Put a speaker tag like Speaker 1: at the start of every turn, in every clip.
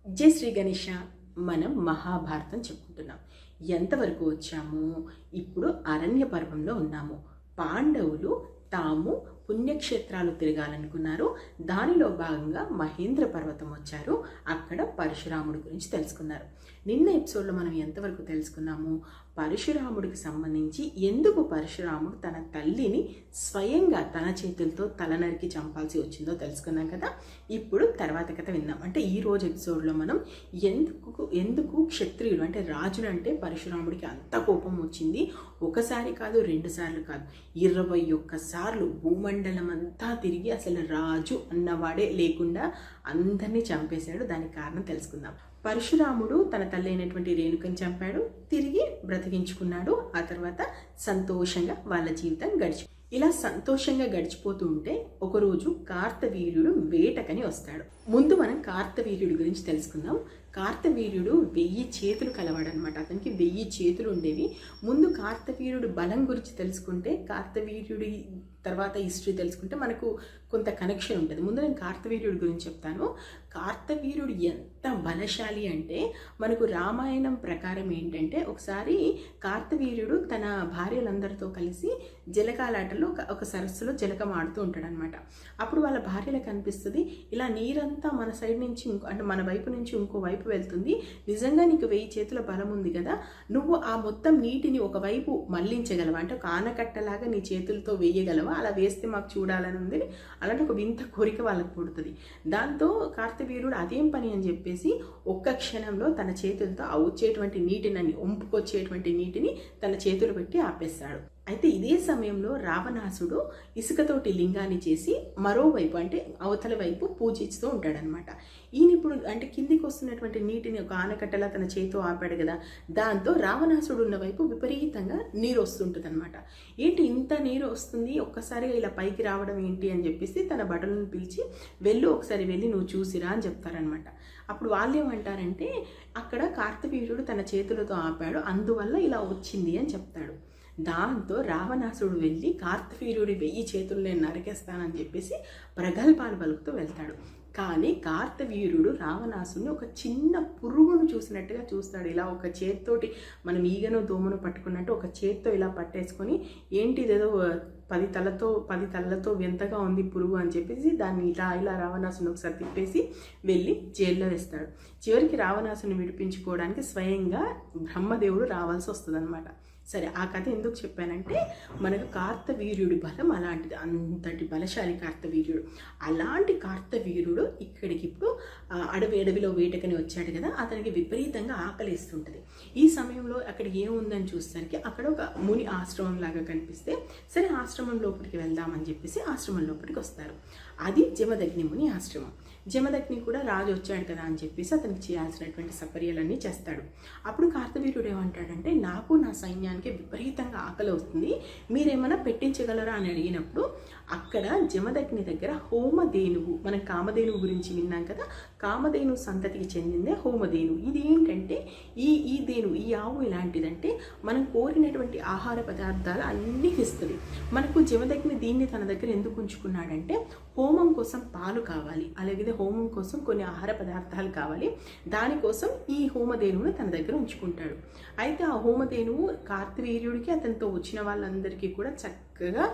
Speaker 1: జై శ్రీ గణేష. మనం మహాభారతం చెప్పుకుంటున్నాం. ఎంతవరకు వచ్చాము? ఇప్పుడు అరణ్య పర్వంలో ఉన్నాము. పాండవులు తాము పుణ్యక్షేత్రాలు తిరగాలనుకున్నారు. దానిలో భాగంగా మహేంద్ర పర్వతం వచ్చారు. అక్కడ పరశురాముడి గురించి తెలుసుకున్నారు. నిన్న ఎపిసోడ్లో మనం ఎంతవరకు తెలుసుకున్నాము? పరశురాముడికి సంబంధించి ఎందుకు పరశురాముడు తన తల్లిని స్వయంగా తన చేతులతో తలనరికి చంపాల్సి వచ్చిందో తెలుసుకున్నాం కదా. ఇప్పుడు తర్వాత కథ విన్నాం. అంటే ఈ రోజు ఎపిసోడ్లో మనం ఎందుకు క్షత్రియులు అంటే రాజులు అంటే పరశురాముడికి అంత కోపం వచ్చింది. ఒకసారి కాదు, 2 సార్లు కాదు, 21 సార్లు భూమండలం అంతా తిరిగి అసలు రాజు అన్నవాడే లేకుండా అందరినీ చంపేశాడు. దానికి కారణం తెలుసుకుందాం. పరశురాముడు తన తల్లి అయినటువంటి రేణుకని చంపాడు, తిరిగి బ్రతికించుకున్నాడు. ఆ తర్వాత సంతోషంగా వాళ్ళ జీవితం ఇలా సంతోషంగా గడిచిపోతూ ఉంటే ఒకరోజు కార్తవీర్యుడు వేటకని వస్తాడు. ముందు మనం కార్తవీర్యుడి గురించి తెలుసుకుందాం. కార్తవీర్యుడు 1000 చేతులు కలవాడనమాట. అతనికి 1000 చేతులు ఉండేవి. ముందు కార్తవీర్యుడు బలం గురించి తెలుసుకుంటే, కార్తవీర్యుడి తర్వాత హిస్టరీ తెలుసుకుంటే మనకు కొంత కనెక్షన్ ఉంటుంది. ముందు నేను కార్తవీర్యుడి గురించి చెప్తాను. కార్తవీర్యుడు ఎంత బలశాలి అంటే మనకు రామాయణం ప్రకారం ఏంటంటే, ఒకసారి కార్తవీర్యుడు తన భార్యలందరితో కలిసి జలకాలాటలో ఒక సరస్సులో జలకం ఆడుతూ ఉంటాడు అనమాట. అప్పుడు వాళ్ళ భార్యలకు అనిపిస్తుంది, ఇలా నీరంతా మన సైడ్ నుంచి అంటే మన వైపు నుంచి ఇంకో వైపు వెళ్తుంది, నిజంగా నీకు 1000 చేతుల బలం ఉంది కదా, నువ్వు ఆ మొత్తం నీటిని ఒకవైపు మళ్లించగలవా, అంటే ఒక ఆనకట్టలాగా నీ చేతులతో వేయగలవా, అలా వేస్తే మాకు చూడాలని ఉంది. అలాంటి ఒక వింత కోరిక వాళ్ళకు పుడుతుంది. దాంతో కార్తవీర్యుడు అదేం పని అని చెప్పేసి ఒక్క క్షణంలో తన చేతులతో ఆ వచ్చేటువంటి నీటిని, ఒంపుకొచ్చేటువంటి నీటిని తన చేతులు పెట్టి ఆపేస్తాడు. అయితే ఇదే సమయంలో రావణాసుడు ఇసుకతోటి లింగాన్ని చేసి మరోవైపు అంటే అవతల వైపు పూజిస్తూ ఉంటాడనమాట. ఈయన ఇప్పుడు అంటే కిందికి వస్తున్నటువంటి నీటిని ఒక ఆనకట్టలా తన చేతితో ఆపాడు కదా, దాంతో రావణాసుడు ఉన్న వైపు విపరీతంగా నీరు వస్తుంటుంది అనమాట. ఏంటి ఇంత నీరు వస్తుంది, ఒక్కసారిగా ఇలా పైకి రావడం ఏంటి అని చెప్పేసి తన బట్టలను పిలిచి ఒకసారి వెళ్ళి నువ్వు చూసిరా అని చెప్తారనమాట. అప్పుడు వాళ్ళు ఏమంటారంటే, అక్కడ కార్తవీర్యుడు తన చేతులతో ఆపాడు, అందువల్ల ఇలా వచ్చింది అని చెప్తాడు. దాంతో రావణాసుడు వెళ్ళి కార్తవీర్యుడి 1000 చేతులు నేను నరికేస్తానని చెప్పేసి ప్రగల్భాలు పలుకుతూ వెళ్తాడు. కానీ కార్తవీర్యుడు రావణాసుడిని ఒక చిన్న పురుగును చూసినట్టుగా చూస్తాడు. ఇలా ఒక చేతితోటి మనం ఈగను దోమను పట్టుకున్నట్టు ఒక చేత్తో ఇలా పట్టేసుకొని, ఏంటి ఇదేదో 10 తలలతో వింతగా ఉంది పురుగు అని చెప్పేసి దాన్ని ఇలా రావణాసుని ఒకసారి తిప్పేసి వెళ్ళి జైల్లో వేస్తాడు. చివరికి రావణాసుని విడిపించుకోవడానికి స్వయంగా బ్రహ్మదేవుడు రావాల్సి వస్తుంది అనమాట. సరే, ఆ కథ ఎందుకు చెప్పానంటే, మనకు కార్తవీర్యుడి బలం అలాంటిది, అంతటి బలశాలి కార్తవీర్యుడు. అలాంటి కార్తవీర్యుడు ఇక్కడికి ఇప్పుడు అడవిలో వేటకని వచ్చాడు కదా, అతనికి విపరీతంగా ఆకలిస్తుంటుంది. ఈ సమయంలో అక్కడ ఏముందని చూసేసరికి అక్కడ ఒక ముని ఆశ్రమం లాగా కనిపిస్తే, సరే ఆశ్రమం లోపలికి వెళ్దామని చెప్పేసి ఆశ్రమం లోపలికి వస్తారు. అది జమదగ్ని ముని ఆశ్రమం. జమదగ్ని కూడా రాజు వచ్చాడు కదా అని చెప్పేసి అతనికి చేయాల్సినటువంటి సపర్యలన్నీ చేస్తాడు. అప్పుడు కార్తవీర్యుడు ఏమంటాడంటే, నాకు నా సైన్యానికి విపరీతంగా ఆకలి వస్తుంది, మీరేమైనా పెట్టించగలరా అని అడిగినప్పుడు అక్కడ జమదగ్ని దగ్గర హోమధేనువు, మనం కామధేనువు గురించి విన్నాం కదా, కామధేను సంతతికి చెందిందే హోమధేనువు. ఇది ఏంటంటే ఈ ధేనువు, ఈ ఆవు ఎలాంటిదంటే మనం కోరినటువంటి ఆహార పదార్థాలు అన్నీ ఇస్తుంది. మనకు జమదగ్ని దీన్ని తన దగ్గర ఎందుకు ఉంచుకున్నాడంటే, హోమం కోసం పాలు కావాలి, అలాగే హోమం కోసం కొన్ని ఆహార పదార్థాలు కావాలి, దానికోసం ఈ హోమధేనువును తన దగ్గర ఉంచుకుంటాడు. అయితే ఆ హోమధేనువు కార్తవీర్యుడికి అతనితో వచ్చిన వాళ్ళందరికీ కూడా చక్కగా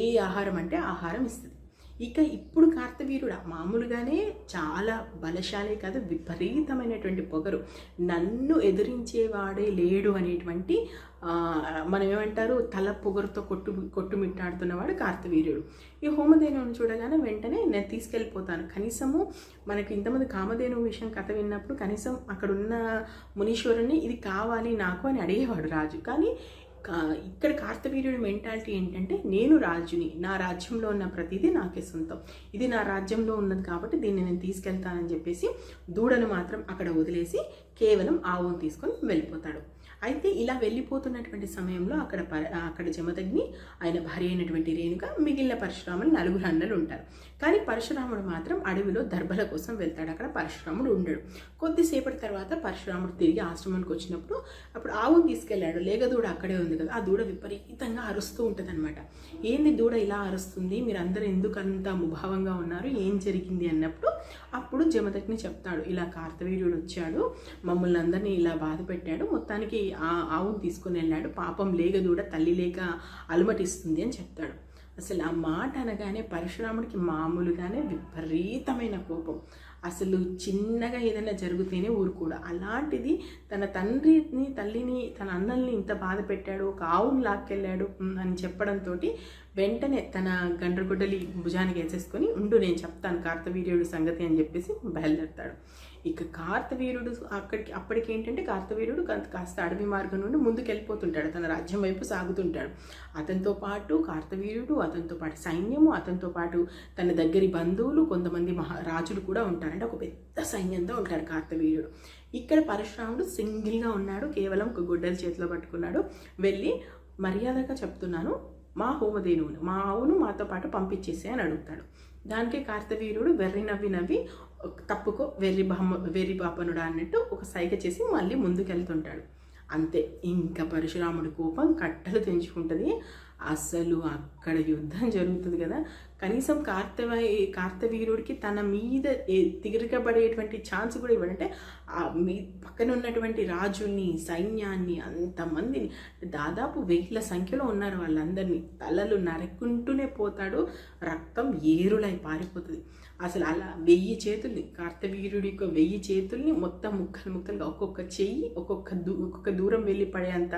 Speaker 1: ఏ ఆహారం అంటే ఆహారం ఇస్తుంది. ఇక ఇప్పుడు కార్తవీర్యుడు మామూలుగానే చాలా బలశాలి కాదు, విపరీతమైనటువంటి పొగరు, నన్ను ఎదిరించేవాడే లేడు అనేటువంటి మనం ఏమంటారు, తల పొగరుతో కొట్టుమిట్టాడుతున్నవాడు కార్తవీర్యుడు. ఈ హోమధేనువుని చూడగానే వెంటనే నేను తీసుకెళ్ళిపోతాను, కనీసము మనకి ఇంతమంది కామధేనువు విషయం కథ విన్నప్పుడు కనీసం అక్కడున్న మునీశ్వరుని ఇది కావాలి నాకు అని అడిగేవాడు రాజు. కానీ ఇక్కడ కార్తవీర్యుడి మెంటాలిటీ ఏంటంటే, నేను రాజుని, నా రాజ్యంలో ఉన్న ప్రతిదీ నాకే సొంతం, ఇది నా రాజ్యంలో ఉన్నది కాబట్టి దీన్ని నేను తీసుకెళ్తానని చెప్పేసి దూడను మాత్రం అక్కడ వదిలేసి కేవలం ఆవును తీసుకొని వెళ్ళిపోతాడు. అయితే ఇలా వెళ్ళిపోతున్నటువంటి సమయంలో అక్కడ జమదగ్ని, ఆయన భార్య అయినటువంటి రేణుక, మిగిలిన పరశురాములు 4 అన్నలు ఉంటారు. కానీ పరశురాముడు మాత్రం అడవిలో దర్భల కోసం వెళ్తాడు. అక్కడ పరశురాముడు ఉండడు. కొద్దిసేపటి తర్వాత పరశురాముడు తిరిగి ఆశ్రమానికి వచ్చినప్పుడు అప్పుడు ఆవును తీసుకెళ్ళాడు. లేగ దూడ అక్కడే ఉంది కదా, ఆ దూడ విపరీతంగా అరుస్తూ ఉంటుంది అనమాట. ఏంది దూడ ఇలా అరుస్తుంది, మీరు అందరూ ఎందుకు అంత ముభావంగా ఉన్నారు, ఏం జరిగింది అన్నప్పుడు అప్పుడు జమదగ్ని చెప్తాడు, ఇలా కార్తవీర్యుడు వచ్చాడు, మమ్మల్ని అందరినీ ఇలా బాధ పెట్టాడు, మొత్తానికి ఆ ఆవును తీసుకుని వెళ్ళాడు, పాపం లేగ దూడ తల్లి లేక అలమటిస్తుంది అని చెప్తాడు. అసలు ఆ మాట అనగానే పరశురాముడికి మామూలుగానే విపరీతమైన కోపం. అసలు చిన్నగా ఏదైనా జరిగితేనే ఊరుకోడు. అలాంటిది తన తండ్రిని, తల్లిని, తన అన్నల్ని ఇంత బాధ పెట్టాడు, ఒక ఆవును లాక్కెళ్ళాడు అని చెప్పడంతో వెంటనే తన గండ్రగొడ్డలి భుజానికి వేసేసుకొని, ఉండు నేను చెప్తాను కార్తవీర్యుడు సంగతి అని చెప్పేసి బయలుదేరతాడు. ఇక కార్తవీర్యుడు అప్పటికి ఏంటంటే కార్తవీర్యుడు కాస్త అడవి మార్గం నుండి ముందుకు వెళ్ళిపోతుంటాడు, తన రాజ్యం వైపు సాగుతుంటాడు. అతనితో పాటు కార్తవీర్యుడు, అతనితో పాటు సైన్యము, అతనితో పాటు తన దగ్గరి బంధువులు, కొంతమంది రాజులు కూడా ఉంటారు. అంటే ఒక పెద్ద సైన్యంతో ఉంటాడు కార్తవీర్యుడు. ఇక్కడ పరశురాముడు సింగిల్గా ఉన్నాడు, కేవలం ఒక గొడ్డలి చేతిలో పట్టుకున్నాడు. వెళ్ళి మర్యాదగా చెప్తున్నాను, మా హోమధేనువుని, మా ఆవును మాతో పాటు పంపించేసే అని అడుగుతాడు. దానికి కార్తవీర్యుడు వెర్రి నవ్వి తప్పుకో వెర్రి బాపనుడా అన్నట్టు ఒక సైగ చేసి మళ్ళీ ముందుకెళ్తుంటాడు. అంతే, ఇంకా పరశురాముడి కోపం కట్టలు తెంచుకుంటుంది. అసలు అక్కడ యుద్ధం జరుగుతుంది కదా, కనీసం కార్తవీర్యుడికి తన మీద తిరగబడేటువంటి ఛాన్స్ కూడా ఇవ్వడంటే మీ పక్కన ఉన్నటువంటి రాజుల్ని, సైన్యాన్ని, అంతమందిని, దాదాపు 1000 సంఖ్యలో ఉన్నారు, వాళ్ళందరినీ తలలు నరుక్కుంటూనే పోతాడు. రక్తం ఏరులై పారిపోతుంది. అసలు అలా 1000 చేతుల్ని, కార్తవీర్యుడి యొక్క 1000 చేతుల్ని మొత్తం ముక్కలుగా ఒక్కొక్క చెయ్యి ఒక్కొక్క దూరం వెళ్ళి పడేంత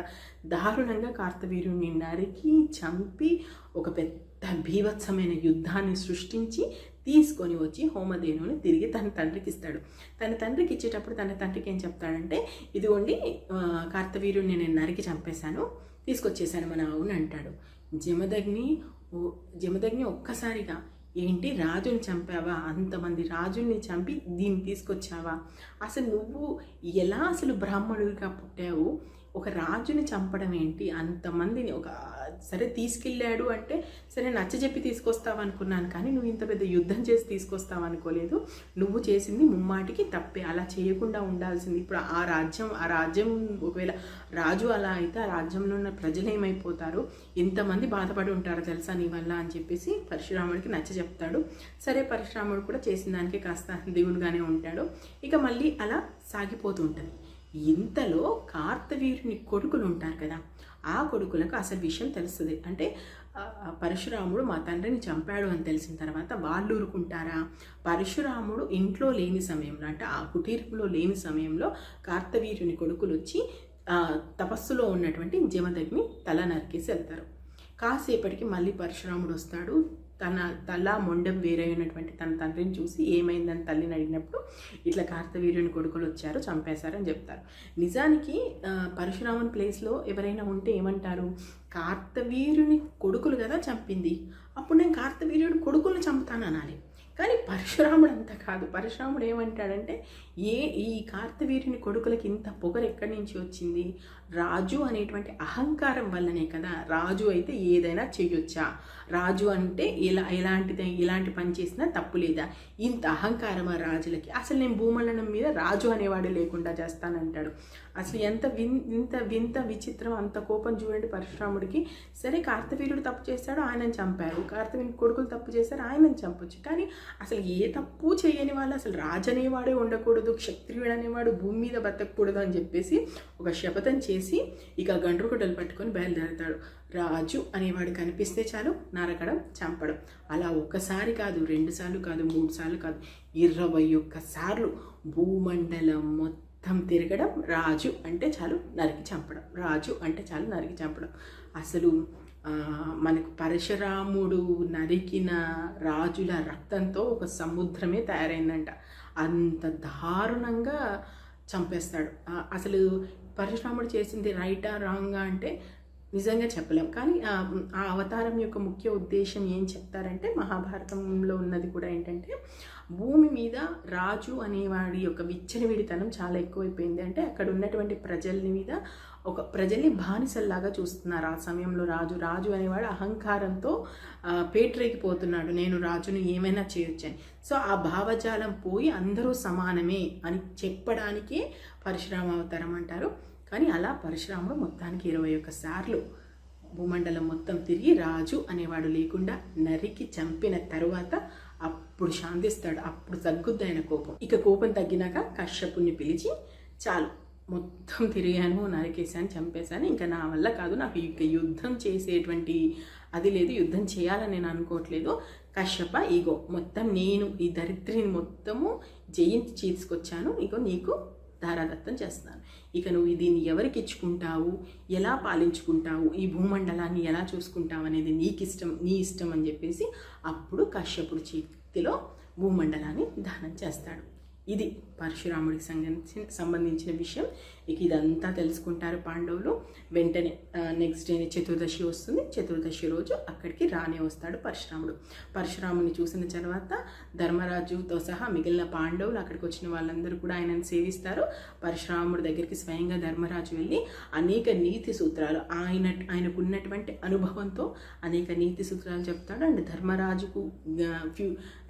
Speaker 1: దారుణంగా కార్తవీర్యుడిని నరికి చంపి ఒక పెద్ద భీభత్సమైన యుద్ధాన్ని సృష్టించి తీసుకొని వచ్చి హోమధేనువుని తిరిగి తన తండ్రికి ఇస్తాడు. తన తండ్రికి ఇచ్చేటప్పుడు తన తండ్రికి ఏం చెప్తాడంటే, ఇదిగోండి కార్తవీర్యుడిని నేను నరికి చంపేశాను, తీసుకొచ్చేసాను మన ఆవుని అంటాడు. జమదగ్ని ఒక్కసారిగా, ఏంటి రాజుని చంపావా, అంతమంది రాజుల్ని చంపి దీన్ని తీసుకొచ్చావా, అసలు నువ్వు ఎలా అసలు బ్రాహ్మణుడిగా పుట్టావు, ఒక రాజుని చంపడం ఏంటి, అంతమందిని సరే తీసుకెళ్ళాడు అంటే సరే నచ్చజెప్పి తీసుకొస్తావు అనుకున్నాను, కానీ నువ్వు ఇంత పెద్ద యుద్ధం చేసి తీసుకొస్తావు అనుకోలేదు. నువ్వు చేసింది ముమ్మాటికి తప్పే, అలా చేయకుండా ఉండాల్సింది. ఇప్పుడు ఆ రాజ్యం ఒకవేళ రాజు అలా అయితే ఆ రాజ్యంలో ఉన్న ప్రజలు ఏమైపోతారు, ఇంతమంది బాధపడి ఉంటారు తెలుసా నీ వల్ల అని చెప్పేసి పరశురాముడికి నచ్చజెప్తాడు. సరే, పరశురాముడు కూడా చేసిన దానికి కాస్త దిగులుగానే ఉంటాడు. ఇక మళ్ళీ అలా సాగిపోతూ ఉంటుంది. ఇంతలో కార్తవీర్యుని కొడుకులు ఉంటారు కదా, ఆ కొడుకులకు అసలు విషయం తెలుస్తుంది. అంటే పరశురాముడు మా తండ్రిని చంపాడు అని తెలిసిన తర్వాత వాళ్ళు ఊరుకుంటారా? పరశురాముడు ఇంట్లో లేని సమయంలో, అంటే ఆ కుటీరంలో లేని సమయంలో కార్తవీర్యుని కొడుకులు వచ్చి తపస్సులో ఉన్నటువంటి జమదగ్ని తల నరికేసి వెళ్తారు. కాసేపటికి మళ్ళీ పరశురాముడు వస్తాడు. తన తల మొండం వేరైనటువంటి తన తండ్రిని చూసి ఏమైందని తల్లిని అడిగినప్పుడు ఇట్లా కార్తవీర్యుని కొడుకులు వచ్చారు, చంపేశారని చెప్తారు. నిజానికి పరశురాముని ప్లేస్లో ఎవరైనా ఉంటే ఏమంటారు, కార్తవీర్యుని కొడుకులు కదా చంపింది, అప్పుడు నేను కార్తవీర్యుడి కొడుకులను చంపుతాను అనాలి. కానీ పరశురాముడు అంతా కాదు. పరశురాముడు ఏమంటాడంటే, ఈ కార్తవీర్యుని కొడుకులకి ఇంత పొగరు ఎక్కడి నుంచి వచ్చింది, రాజు అనేటువంటి అహంకారం వల్లనే కదా. రాజు అయితే ఏదైనా చెయ్యొచ్చా, రాజు అంటే ఎలాంటి పని చేసినా తప్పు లేదా, ఇంత అహంకారమా రాజులకి, అసలు నేను భూమండలం మీద రాజు అనేవాడు లేకుండా చేస్తానంటాడు. అసలు ఎంత వింత విచిత్రం, అంత కోపం చూడండి పరశురాముడికి. సరే, కార్తవీర్యుడు తప్పు చేశాడు, ఆయనను చంపారు, కార్తవీర్యుని కొడుకులు తప్పు చేశారు, ఆయనను చంపొచ్చు. కానీ అసలు ఏ తప్పు చేయని వాళ్ళు, అసలు రాజు అనేవాడే ఉండకూడదు, క్షత్రియుడు అనేవాడు భూమి మీద బతకూడదు అని చెప్పేసి ఒక శపథం చేసి ఇక గండ్రగొడ్డలు పట్టుకొని బయలుదేరతాడు. రాజు అనేవాడు కనిపిస్తే చాలు నరకడం, చంపడం. అలా ఒకసారి కాదు, 2 సార్లు కాదు, 3 సార్లు కాదు, 21 సార్లు భూమండలం మొత్తం తిరగడం. రాజు అంటే చాలు నరికి చంపడం, రాజు అంటే చాలు నరికి చంపడం. అసలు మనకు పరశురాముడు నరికిన రాజుల రక్తంతో ఒక సముద్రమే తయారైందంట. అంత దారుణంగా చంపేస్తాడు. అసలు పరశురాముడు చేసింది రైటా రాంగా అంటే నిజంగా చెప్పలేం. కానీ ఆ అవతారం యొక్క ముఖ్య ఉద్దేశం ఏం చెప్తారంటే, మహాభారతంలో ఉన్నది కూడా ఏంటంటే, భూమి మీద రాజు అనేవాడి యొక్క విచ్చలవిడితనం చాలా ఎక్కువైపోయింది. అంటే అక్కడ ఉన్నటువంటి ప్రజల్ని బానిసల్లాగా చూస్తున్నారు. ఆ సమయంలో రాజు అనేవాడు అహంకారంతో పేటరేగిపోతున్నాడు, నేను రాజును ఏమైనా చేయొచ్చని. సో ఆ భావజాలం పోయి అందరూ సమానమే అని చెప్పడానికే పరశురామ అవతారం అంటారు. కానీ అలా పరశురాముడు మొత్తానికి 21 సార్లు భూమండలం మొత్తం తిరిగి రాజు అనేవాడు లేకుండా నరికి చంపిన తరువాత అప్పుడు శాంతిస్తాడు. అప్పుడు తగ్గుద్ది ఆయన కోపం. ఇక కోపం తగ్గినాక కశ్యపుని పిలిచి, చాలు మొత్తం తిరిగాను, నరికేశాను, చంపేశాను, ఇంకా నా వల్ల కాదు, నాకు ఇక యుద్ధం చేసేటువంటి అది లేదు, యుద్ధం చేయాలని నేను అనుకోవట్లేదు. కశ్యప, ఇగో మొత్తం నేను ఈ దరిద్రిని మొత్తము జయించి తీసుకొచ్చాను, ఇగో నీకు ధారాదత్తం చేస్తున్నాను. ఇక నువ్వు దీన్ని ఎవరికి ఇచ్చుకుంటావు, ఎలా పాలించుకుంటావు, ఈ భూమండలాన్ని ఎలా చూసుకుంటావు అనేది నీ ఇష్టం అని చెప్పేసి అప్పుడు కశ్యపుడి చేతిలో భూమండలాన్ని దానం చేస్తాడు. ఇది పరశురాముడికి సంబంధించిన విషయం. ఇక ఇదంతా తెలుసుకుంటారు పాండవులు. వెంటనే నెక్స్ట్ డే చతుర్దశి వస్తుంది. చతుర్దశి రోజు అక్కడికి రానే వస్తాడు పరశురాముడు. పరశురాముని చూసిన తర్వాత ధర్మరాజుతో సహా మిగిలిన పాండవులు, అక్కడికి వచ్చిన వాళ్ళందరూ కూడా ఆయనను సేవిస్తారు. పరశురాముడి దగ్గరికి స్వయంగా ధర్మరాజు వెళ్ళి అనేక నీతి సూత్రాలు, ఆయనకున్నటువంటి అనుభవంతో అనేక నీతి సూత్రాలు చెప్తాడు. అండ్ ధర్మరాజుకు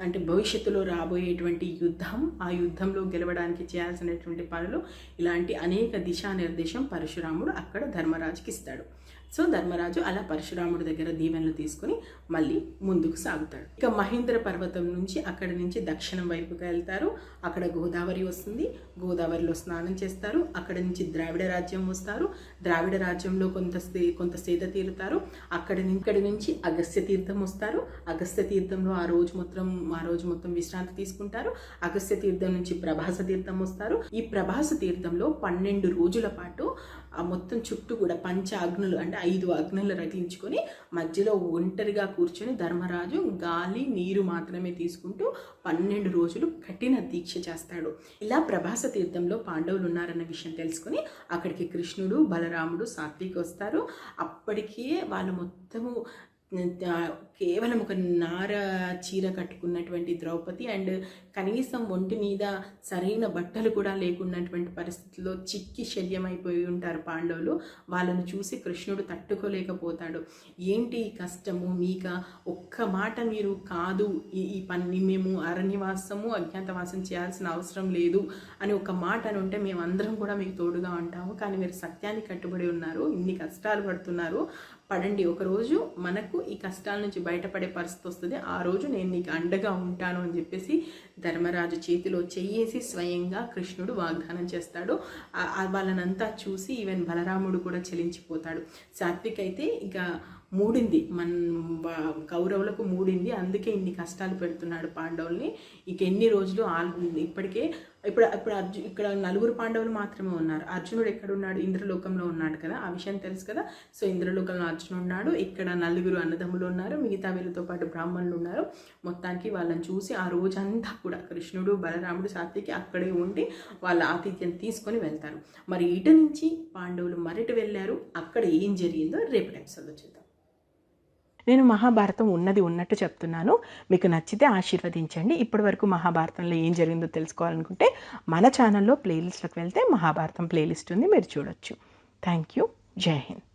Speaker 1: అంటే భవిష్యత్తులో రాబోయేటువంటి యుద్ధం, ఆ యుద్ధంలో గెలవడానికి చేయాల్సినటువంటి పనులు, ఇలాంటి అనేక దిశానిర్దేశం పరశురాముడు అక్కడ ధర్మరాజుకి ఇస్తాడు. సో ధర్మరాజు అలా పరశురాముడి దగ్గర దీవెనలు తీసుకుని మళ్ళీ ముందుకు సాగుతాడు. ఇక మహేంద్ర పర్వతం నుంచి అక్కడి నుంచి దక్షిణం వైపుకి వెళ్తారు. అక్కడ గోదావరి వస్తుంది. గోదావరిలో స్నానం చేస్తారు. అక్కడి నుంచి ద్రావిడ రాజ్యం వస్తారు. ద్రావిడ రాజ్యంలో కొంత సేద తీరుతారు. అక్కడి నుంచి అగస్త్య తీర్థం వస్తారు. అగస్త్య తీర్థంలో ఆ రోజు మొత్తం విశ్రాంతి తీసుకుంటారు. అగస్త్య తీర్థం నుంచి ప్రభాస తీర్థం వస్తారు. ఈ ప్రభాస తీర్థంలో 12 రోజుల పాటు ఆ మొత్తం చుట్టూ కూడా పంచ అగ్నులు అంటే 5 అగ్నులు రగిలించుకొని మధ్యలో ఒంటరిగా కూర్చొని ధర్మరాజు గాలి నీరు మాత్రమే తీసుకుంటూ 12 రోజులు కఠిన దీక్ష చేస్తాడు. ఇలా ప్రభాస తీర్థంలో పాండవులు ఉన్నారన్న విషయం తెలుసుకుని అక్కడికి కృష్ణుడు, బలరాముడు, సాత్విక్ వస్తారు. అప్పటికే వాళ్ళు మొత్తము కేవలం ఒక నార చీర కట్టుకున్నటువంటి ద్రౌపది అండ్ కనీసం ఒంటి మీద సరైన బట్టలు కూడా లేకున్నటువంటి పరిస్థితుల్లో చిక్కి శల్యమైపోయి ఉంటారు పాండవులు. వాళ్ళను చూసి కృష్ణుడు తట్టుకోలేకపోతాడు. ఏంటి కష్టము మీక, ఒక్క మాట మీరు కాదు, ఈ పని మేము అరణ్యవాసము అజ్ఞాతవాసం చేయాల్సిన అవసరం లేదు అని ఒక మాట అని ఉంటే మేమందరం కూడా మీకు తోడుగా ఉంటాము. కానీ మీరు సత్యాన్ని కట్టుబడి ఉన్నారు, ఇన్ని కష్టాలు పడుతున్నారు, పడండి, ఒకరోజు మనకు ఈ కష్టాల నుంచి బయటపడే పరిస్థితి వస్తుంది, ఆ రోజు నేను నీకు అండగా ఉంటాను అని చెప్పేసి ధర్మరాజు చేతిలో చెయ్యేసి స్వయంగా కృష్ణుడు వాగ్దానం చేస్తాడు. వాళ్ళనంతా చూసి ఈవెన్ బలరాముడు కూడా చెలించిపోతాడు. సాత్విక్ అయితే ఇక మూడింది, కౌరవులకు మూడింది, అందుకే ఇన్ని కష్టాలు పెడుతున్నాడు పాండవుల్ని. ఇక ఎన్ని రోజులు ఇప్పటికే ఇప్పుడు ఇక్కడ 4 పాండవులు మాత్రమే ఉన్నారు. అర్జునుడు ఎక్కడున్నాడు? ఇంద్రలోకంలో ఉన్నాడు కదా, ఆ విషయం తెలుసు కదా. సో ఇంద్రలోకంలో అర్జునుడు ఉన్నాడు. ఇక్కడ 4 అన్నదమ్ములు ఉన్నారు, మిగతా వీళ్ళతో పాటు బ్రాహ్మణులు ఉన్నారు. మొత్తానికి వాళ్ళని చూసి ఆ రోజంతా కూడా కృష్ణుడు, బలరాముడు, సాత్వికి అక్కడే ఉండి వాళ్ళ ఆతిథ్యం తీసుకొని వెళ్తారు. మరి ఇటు నుంచి పాండవులు మరటి వెళ్ళారు. అక్కడ ఏం జరిగిందో రేపటి ఎపిసోడ్లో చూద్దాం. నేను మహాభారతం ఉన్నట్టు చెప్తున్నాను. మీకు నచ్చితే ఆశీర్వదించండి. ఇప్పటి వరకు మహాభారతంలో ఏం జరిగిందో తెలుసుకోవాలనుకుంటే మన ఛానల్లో ప్లేలిస్ట్లోకి వెళ్తే మహాభారతం ప్లేలిస్ట్ ఉంది, మీరు చూడొచ్చు. Thank you. జై హింద్.